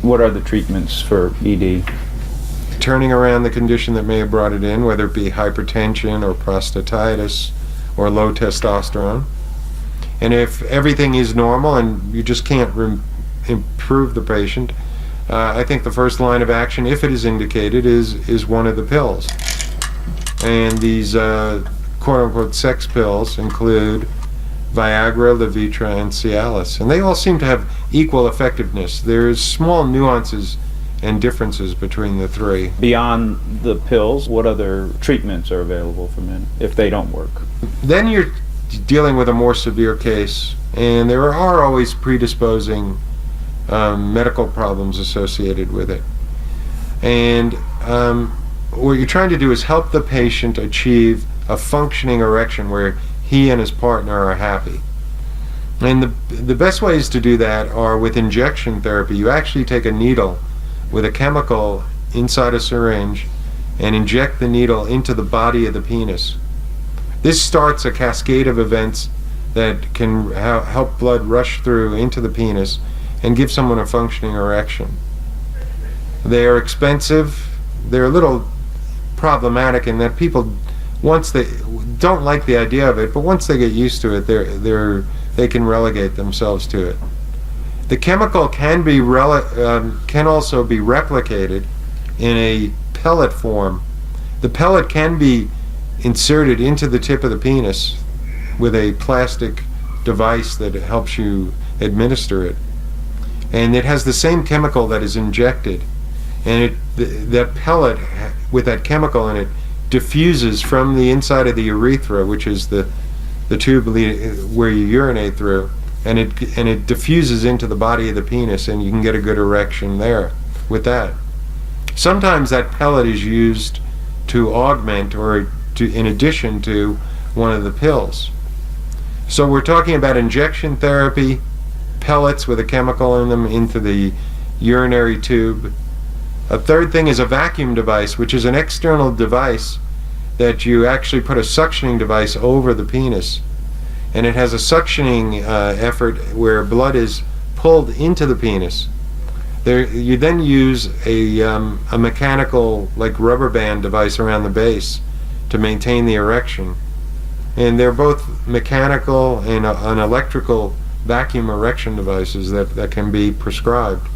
What are the treatments for ED? Turning around the condition that may have brought it in, whether it be hypertension or prostatitis or low testosterone. And if everything is normal and you just can't improve the patient, I think the first line of action, if it is indicated, is one of the pills. And these quote-unquote sex pills include Viagra, Levitra, and Cialis. And they all seem to have equal effectiveness. There's small nuances and differences between the three. Beyond the pills, what other treatments are available for men if they don't work? Then you're dealing with a more severe case, and there are always predisposing medical problems associated with it. And what you're trying to do is help the patient achieve a functioning erection where he and his partner are happy. And the best ways to do that are with injection therapy. You actually take a needle with a chemical inside a syringe and inject the needle into the body of the penis. This starts a cascade of events that can help blood rush through into the penis and give someone a functioning erection. They are expensive. They're a little problematic in that people, once they don't like the idea of it, but once they get used to it, they can relegate themselves to it. The chemical can also be replicated in a pellet form. The pellet can be inserted into the tip of the penis with a plastic device that helps you administer it. And it has the same chemical that is injected. And that pellet with that chemical in it diffuses from the inside of the urethra, which is the tube where you urinate through, and it diffuses into the body of the penis, and you can get a good erection there with that. Sometimes that pellet is used to augment or in addition to one of the pills. So we're talking about injection therapy, pellets with a chemical in them into the urinary tube. A third thing is a vacuum device, which is an external device that you actually put a suctioning device over the penis. And it has a suctioning effort where blood is pulled into the penis. You then use a mechanical, like rubber band device around the base to maintain the erection. And they're both mechanical and an electrical vacuum erection devices that can be prescribed.